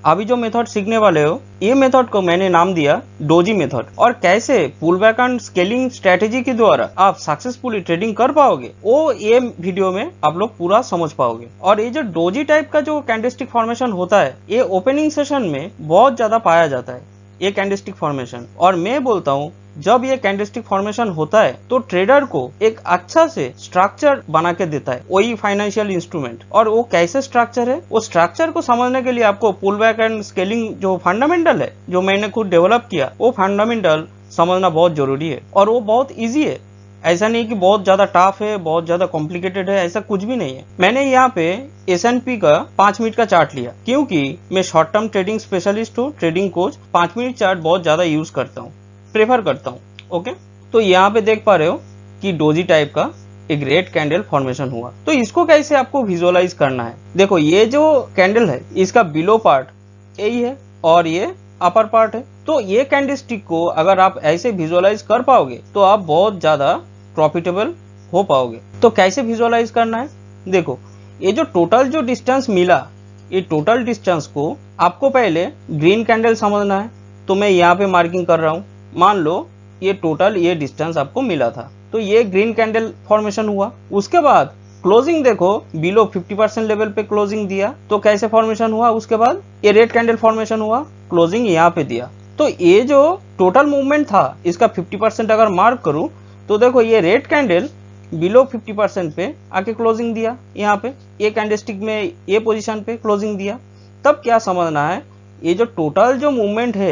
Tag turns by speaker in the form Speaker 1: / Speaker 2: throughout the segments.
Speaker 1: अभी जो मेथड सीखने वाले हो, ये मेथड को मैंने नाम दिया डोजी मेथड। और कैसे pull back and scaling strategy के द्वारा आप सक्सेसफुली ट्रेडिंग कर पाओगे, वो ये वीडियो में आप लोग पूरा समझ पाओगे। और ये जो डोजी टाइप का जो कैंडलस्टिक फॉर्मेशन होता है, ये ओपनिंग सेशन में बहुत ज्यादा पाया जाता है ये कैंडलस्टिक फॉर्मेशन। और मैं बोलता हूँ जब ये कैंडलस्टिक फॉर्मेशन होता है तो ट्रेडर को एक अच्छा से स्ट्रक्चर बना के देता है वही फाइनेंशियल इंस्ट्रूमेंट। और वो कैसे स्ट्रक्चर है, वो स्ट्रक्चर को समझने के लिए आपको पुल बैक एंड स्केलिंग जो फंडामेंटल है, जो मैंने खुद डेवलप किया, वो फंडामेंटल समझना बहुत जरूरी है। और वो बहुत ईजी है, ऐसा नहीं कि बहुत ज्यादा टफ है, बहुत ज्यादा कॉम्प्लिकेटेड है, ऐसा कुछ भी नहीं है। मैंने यहाँ पे S&P का 5 मिनट का चार्ट लिया क्योंकि मैं शॉर्ट टर्म ट्रेडिंग स्पेशलिस्ट हूँ, ट्रेडिंग कोच। 5 मिनट चार्ट बहुत ज्यादा यूज करता हूँ, प्रेफर करता हूँ। ओके, तो यहाँ पे देख पा रहे हो कि डोजी टाइप का एक रेड कैंडल फॉर्मेशन हुआ। तो इसको कैसे आपको विजुअलाइज करना है, देखो ये जो कैंडल है इसका बिलो पार्ट यही है और ये अपर पार्ट है। तो ये कैंडलस्टिक को अगर आप ऐसे विजुअलाइज कर पाओगे तो आप बहुत ज्यादा प्रॉफिटेबल हो पाओगे। तो कैसे विजुअलाइज करना है, देखो ये जो टोटल जो डिस्टेंस मिला, ये टोटल डिस्टेंस को आपको पहले ग्रीन कैंडल समझना है। तो मैं यहाँ पे मार्किंग कर रहा हूँ, मान लो ये टोटल ये डिस्टेंस आपको मिला था, तो ये ग्रीन कैंडल फॉर्मेशन हुआ। उसके बाद क्लोजिंग देखो बिलो 50% लेवल पे क्लोजिंग दिया, तो कैसे फॉर्मेशन हुआ, उसके बाद ये रेड कैंडल फॉर्मेशन हुआ, क्लोजिंग यहाँ पे दिया। तो ये जो टोटल मूवमेंट था इसका 50% अगर मार्क करूं तो देखो ये रेड कैंडल बिलो 50% पे आके क्लोजिंग दिया, यहाँ पे ये कैंडलस्टिक में ये पोजीशन पे क्लोजिंग दिया। तब क्या समझना है, ये जो टोटल जो मूवमेंट है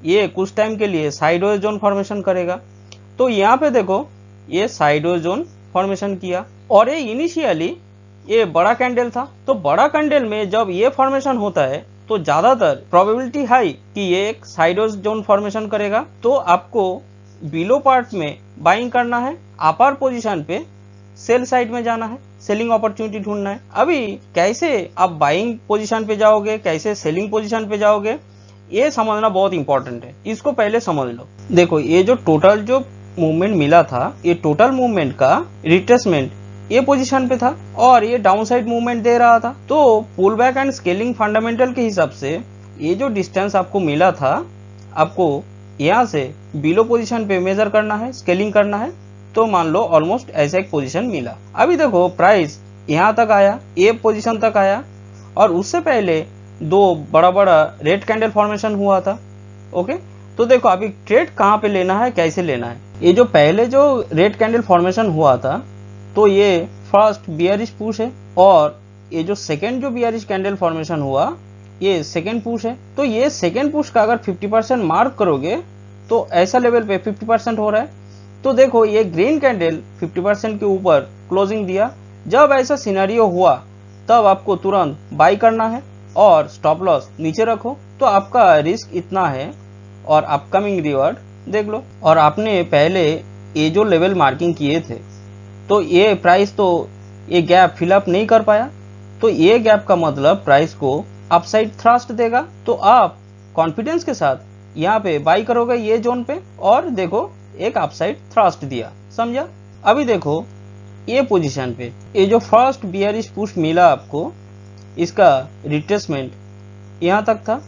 Speaker 1: ये कुछ टाइम के लिए साइडवेज जोन फॉर्मेशन करेगा। तो यहाँ पे देखो ये साइडवेज जोन फॉर्मेशन किया और ये इनिशियली ये बड़ा कैंडल था। तो बड़ा कैंडल में जब ये फॉर्मेशन होता है तो ज्यादातर प्रोबेबिलिटी हाई कि ये एक साइडवेज जोन फॉर्मेशन करेगा। तो आपको बिलो पार्ट में बाइंग करना है, अपर पोजीशन पे सेल साइड में जाना है, सेलिंग अपॉर्चुनिटी ढूंढना है। अभी कैसे आप बाइंग पोजीशन पे जाओगे, कैसे सेलिंग पोजीशन पे जाओगे, ये समझना बहुत इंपॉर्टेंट है। इसको पहले समझ लो। देखो ये जो टोटल जो मूवमेंट मिला था, ये टोटल मूवमेंट का रिट्रेसमेंट ये पोजीशन पे था और ये डाउन साइड मूवमेंट दे रहा था। तो pull back and scaling fundamental के हिसाब से ये जो डिस्टेंस आपको मिला था, आपको यहाँ से बिलो पोजीशन पे मेजर करना है, स्केलिंग करना है। तो मान लो ऑलमोस्ट ऐसा एक पोजीशन मिला। अभी देखो प्राइस यहाँ तक आया, ये पोजीशन तक आया और उससे पहले दो बड़ा बड़ा रेड कैंडल फॉर्मेशन हुआ था। ओके, तो देखो अभी ट्रेड कहाँ पे लेना है, कैसे लेना है। ये जो पहले जो रेड कैंडल फॉर्मेशन हुआ था तो ये फर्स्ट बियरिश पुश है और ये जो सेकेंड जो बियरिश कैंडल फॉर्मेशन हुआ ये सेकेंड पुश है। तो ये सेकेंड पुश का अगर 50% मार्क करोगे तो ऐसा लेवल पे 50% हो रहा है। तो देखो ये ग्रीन कैंडल 50% के ऊपर क्लोजिंग दिया। जब ऐसा सिनेरियो हुआ तब आपको तुरंत बाई करना है और स्टॉप लॉस नीचे रखो। तो आपका रिस्क इतना है और अपकमिंग रिवॉर्ड देख लो। और आपने पहले ये जो लेवल मार्किंग किए थे तो ये प्राइस तो ये गैप फिलअप नहीं कर पाया, तो ये गैप का मतलब प्राइस को अपसाइड थ्रस्ट देगा। तो आप कॉन्फिडेंस के साथ यहाँ पे बाई करोगे ये जोन पे और देखो एक अपसाइड थ्रस्ट दिया, समझा। अभी देखो ये पोजीशन पे ये जो फर्स्ट बियरिश पुश मिला आपको, इसका रिट्रेसमेंट यहाँ तक था,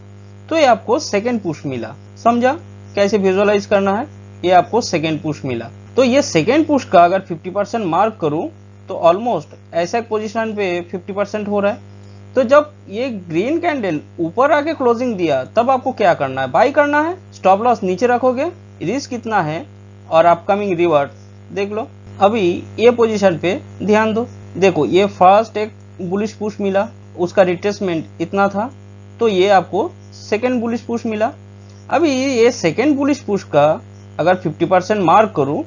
Speaker 1: तो ये आपको सेकेंड पुश मिला, समझा। कैसे विजुअलाइज करना है, ये आपको सेकेंड पुश मिला। तो ये सेकेंड पुश का अगर 50% मार्क करूं तो ऑलमोस्ट ऐसा पोजीशन पे 50% हो रहा है। तो जब ये ग्रीन कैंडल ऊपर आके क्लोजिंग दिया तब आपको क्या करना है, बाई करना है, स्टॉप लॉस नीचे रखोगे, रिस्क कितना है और अपकमिंग रिवॉर्ड देख लो। अभी ये पोजीशन पे ध्यान दो, देखो ये फर्स्ट एक बुलिश पुश मिला, उसका रिट्रेसमेंट इतना था, तो ये आपको सेकेंड बुलिश पुश मिला। अभी ये सेकेंड बुलिश पुश का अगर 50% मार्क करूं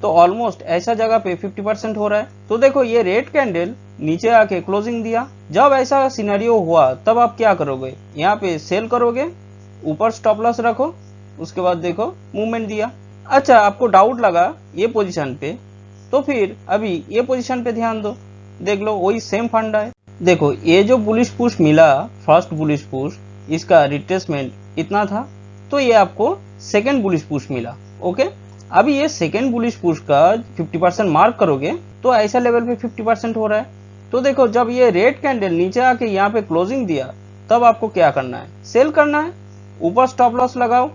Speaker 1: तो ऑलमोस्ट ऐसा जगह पे 50% हो रहा है। तो देखो ये रेड कैंडल नीचे आके क्लोजिंग दिया। जब ऐसा सिनेरियो हुआ तब आप क्या करोगे, यहाँ पे सेल करोगे, ऊपर स्टॉप लॉस रखो, उसके बाद देखो मूवमेंट दिया। अच्छा, आपको डाउट लगा ये पोजीशन पे, तो फिर अभी ये पोजीशन पे ध्यान दो, देख लो वही सेम फंडा है। देखो ये जो बुलिश पुश मिला, फर्स्ट बुलिश पुश, इसका रिट्रेसमेंट इतना था, तो ये आपको सेकेंड बुलिश पुश मिला। ओके, अभी ये सेकेंड बुलिश पुश का 50% मार्क करोगे तो ऐसा लेवल पे 50% हो रहा है। तो देखो जब ये रेड कैंडल नीचे आके यहाँ पे क्लोजिंग दिया तब आपको क्या करना है, सेल करना है। ऊपर स्टॉप लॉस लगाओ,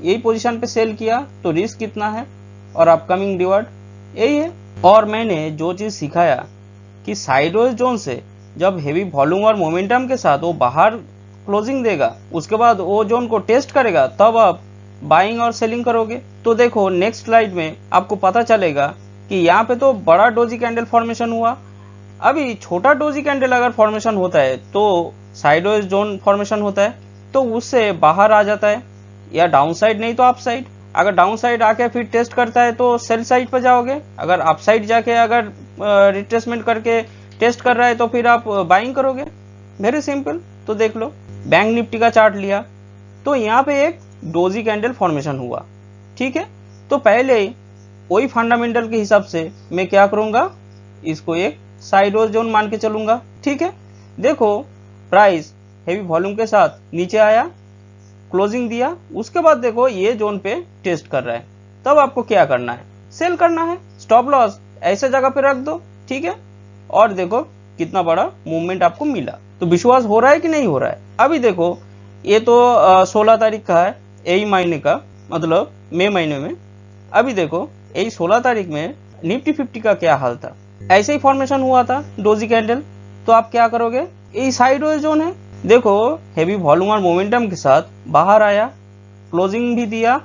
Speaker 1: यही पोजीशन पे सेल किया तो रिस्क कितना है और अपकमिंग रिवार्ड यही है। और मैंने जो चीज सिखाया कि साइडवेज जोन से जब हेवी वॉल्यूम और मोमेंटम के साथ वो बाहर क्लोजिंग देगा, उसके बाद वो जोन को टेस्ट करेगा, तब आप बाइंग और सेलिंग करोगे। तो देखो नेक्स्ट स्लाइड में आपको पता चलेगा कि यहाँ पे तो बड़ा डोजी कैंडल फॉर्मेशन हुआ, अभी छोटा डोजी कैंडल अगर फॉर्मेशन होता है तो साइडवेज जोन फॉर्मेशन होता है, तो उससे बाहर आ जाता है, या डाउन साइड नहीं तो अप साइड। अगर डाउन साइड आके फिर टेस्ट करता है तो सेल साइड पर जाओगे, अगर अप साइड जाके अगर रिट्रेसमेंट करके टेस्ट कर रहा है तो फिर आप बाइंग करोगे। Very simple. तो देख लो बैंक निफ्टी का चार्ट लिया तो यहाँ पे एक डोजी कैंडल फॉर्मेशन हुआ, ठीक है। तो पहले वही फंडामेंटल के हिसाब से मैं क्या करूंगा, इसको एक साइडवेज जोन मान के चलूंगा, ठीक है। देखो प्राइस हेवी वॉल्यूम के साथ नीचे आया, क्लोजिंग दिया, उसके बाद देखो ये जोन पे टेस्ट कर रहा है, तब आपको क्या करना है, सेल करना है। स्टॉप लॉस ऐसे जगह पे रख दो, ठीक है। और देखो कितना बड़ा मूवमेंट आपको मिला। तो विश्वास हो रहा है कि नहीं हो रहा है। अभी देखो ये तो 16 तारीख का है, यही महीने का, मतलब मई महीने में। अभी देखो यही 16 तारीख में निफ्टी 50 का क्या हाल था, ऐसे ही फॉर्मेशन हुआ था डोजी कैंडल। तो आप क्या करोगे, यही साइडवेज जोन है, देखो हेवी वॉल्यूम और मोमेंटम के साथ बाहर आया, क्लोजिंग भी दिया,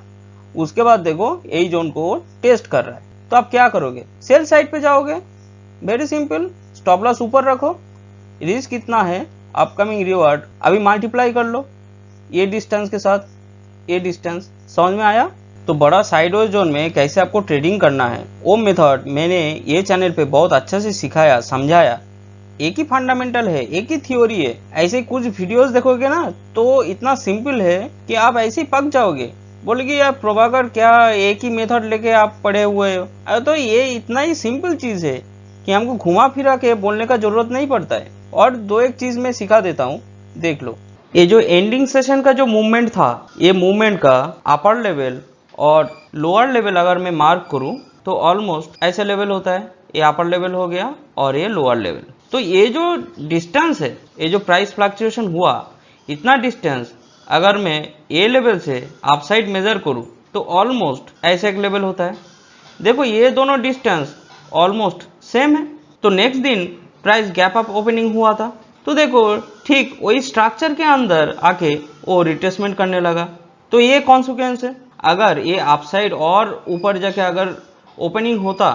Speaker 1: उसके बाद देखो यही जोन को टेस्ट कर रहा है, तो आप क्या करोगे, सेल साइड पे जाओगे। Very simple. स्टॉप लॉस ऊपर रखो, रिस्क कितना है, अपकमिंग रिवार्ड अभी मल्टीप्लाई कर लो ये डिस्टेंस के साथ, ये डिस्टेंस। समझ में आया। तो बड़ा साइडवेज जोन में कैसे आपको ट्रेडिंग करना है वो मेथड मैंने ये चैनल पे बहुत अच्छे से सिखाया, समझाया। एक ही फंडामेंटल है, एक ही थ्योरी है। ऐसे कुछ वीडियोस देखोगे ना तो इतना सिंपल है कि आप ऐसे ही पक जाओगे, बोलेगी यार प्रभाकर क्या एक ही मेथड लेके आप पढ़े हुए हो। तो ये इतना ही सिंपल चीज है कि हमको घुमा फिरा के बोलने का जरूरत नहीं पड़ता है। और दो एक चीज मैं सिखा देता हूँ, देख लो। ये जो एंडिंग सेशन का जो मूवमेंट था, ये मूवमेंट का अपर लेवल और लोअर लेवल अगर मैं मार्क करूं तो ऑलमोस्ट ऐसे लेवल होता है। ये अपर लेवल हो गया और ये लोअर लेवल। तो ये जो डिस्टेंस है, ये जो प्राइस फ्लक्चुएशन हुआ, इतना डिस्टेंस अगर मैं ए लेवल से अप साइड मेजर करूं तो ऑलमोस्ट ऐसे एक लेवल होता है। देखो ये दोनों डिस्टेंस ऑलमोस्ट सेम है। तो नेक्स्ट दिन प्राइस गैप अप ओपनिंग हुआ था, तो देखो ठीक वही स्ट्रक्चर के अंदर आके वो रिट्रेसमेंट करने लगा। तो ये कॉन्सिक्वेंस है। अगर ये अपसाइड और ऊपर जाके अगर ओपनिंग होता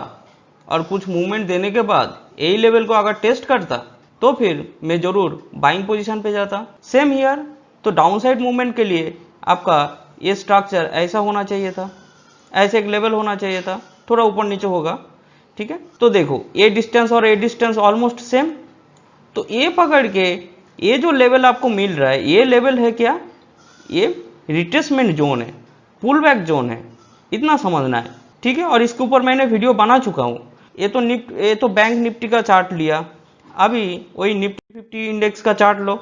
Speaker 1: और कुछ मूवमेंट देने के बाद यही लेवल को अगर टेस्ट करता तो फिर मैं जरूर बाइंग पोजीशन पे जाता। Same here. तो डाउन साइड मूवमेंट के लिए आपका ये स्ट्रक्चर ऐसा होना चाहिए था, ऐसे एक लेवल होना चाहिए था, थोड़ा ऊपर नीचे होगा, ठीक है। तो देखो ये डिस्टेंस और ये डिस्टेंस ऑलमोस्ट सेम। तो ये पकड़ के ये जो लेवल आपको मिल रहा है, ये लेवल है क्या, ये रिट्रेसमेंट जोन है, पुल बैक जोन है, इतना समझना है, ठीक है। और इसके ऊपर मैंने वीडियो बना चुका हूँ। ये तो बैंक निफ्टी का चार्ट लिया, अभी वही निफ्टी 50 इंडेक्स का चार्ट लो,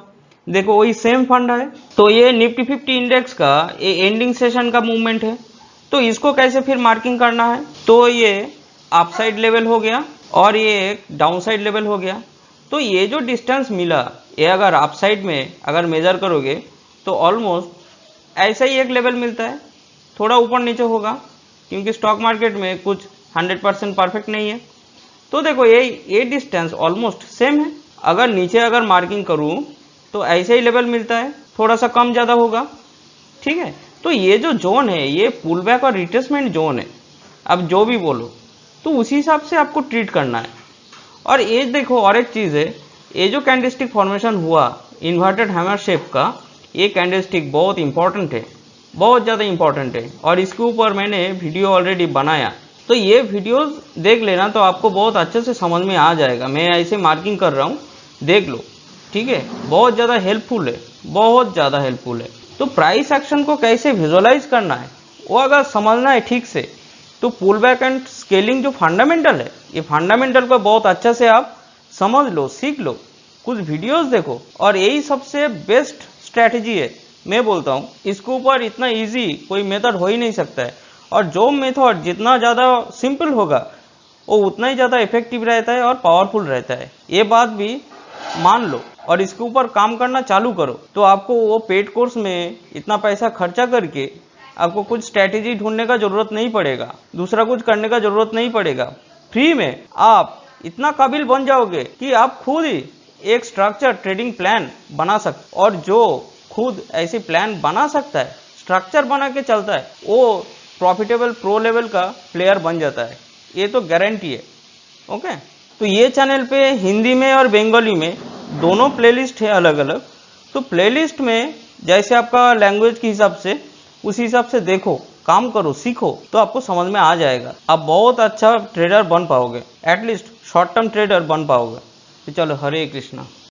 Speaker 1: देखो वही सेम फंड है। तो ये निफ्टी 50 इंडेक्स का ये एंडिंग सेशन का मूवमेंट है। तो इसको कैसे फिर मार्किंग करना है, तो ये अपसाइड लेवल हो गया और ये एक डाउन साइड लेवल हो गया। तो ये जो डिस्टेंस मिला, ये अगर अपसाइड में अगर मेजर करोगे तो ऑलमोस्ट ऐसा ही एक लेवल मिलता है, थोड़ा ऊपर नीचे होगा क्योंकि स्टॉक मार्केट में कुछ 100% परफेक्ट नहीं है। तो देखो ये डिस्टेंस ऑलमोस्ट सेम है। अगर नीचे अगर मार्किंग करूं तो ऐसे ही लेवल मिलता है, थोड़ा सा कम ज़्यादा होगा, ठीक है। तो ये जो जोन है ये पुल बैक और रिट्रेसमेंट जोन है। अब जो भी बोलो तो उसी हिसाब से आपको ट्रीट करना है। और ये देखो और एक चीज़ है, ये जो कैंडलस्टिक फॉर्मेशन हुआ इन्वर्टेड हैमर शेप का, ये कैंडलस्टिक बहुत इंपॉर्टेंट है, बहुत ज़्यादा इंपॉर्टेंट है। और इसके ऊपर मैंने वीडियो ऑलरेडी बनाया, तो ये वीडियोस देख लेना तो आपको बहुत अच्छे से समझ में आ जाएगा। मैं ऐसे मार्किंग कर रहा हूँ, देख लो, ठीक है। बहुत ज़्यादा हेल्पफुल है, बहुत ज़्यादा हेल्पफुल है। तो प्राइस एक्शन को कैसे विजुअलाइज करना है वो अगर समझना है ठीक से, तो पुल बैक एंड स्केलिंग जो फंडामेंटल है, ये फंडामेंटल को बहुत अच्छा से आप समझ लो, सीख लो, कुछ वीडियोस देखो, और यही सबसे बेस्ट स्ट्रैटेजी है। मैं बोलता हूँ इसके ऊपर इतना इजी कोई मेथड हो ही नहीं सकता है। और जो मेथड जितना ज़्यादा सिंपल होगा वो उतना ही ज़्यादा इफेक्टिव रहता है और पावरफुल रहता है, ये बात भी मान लो। और इसके ऊपर काम करना चालू करो, तो आपको वो पेड कोर्स में इतना पैसा खर्चा करके आपको कुछ स्ट्रैटेजी ढूंढने का जरूरत नहीं पड़ेगा, दूसरा कुछ करने का जरूरत नहीं पड़ेगा। फ्री में आप इतना काबिल बन जाओगे कि आप खुद ही एक स्ट्रक्चर ट्रेडिंग प्लान बना सकते, और जो खुद ऐसे प्लान बना सकता है, स्ट्रक्चर बना के चलता है, वो प्रॉफिटेबल प्रो लेवल का प्लेयर बन जाता है, ये तो गारंटी है। ओके, तो ये चैनल पे हिंदी में और बंगाली में दोनों प्लेलिस्ट है अलग अलग। तो प्लेलिस्ट में जैसे आपका लैंग्वेज के हिसाब से उस हिसाब से देखो, काम करो, सीखो, तो आपको समझ में आ जाएगा। आप बहुत अच्छा ट्रेडर बन पाओगे, एटलीस्ट शॉर्ट टर्म ट्रेडर बन पाओगे। तो चलो, हरे कृष्णा।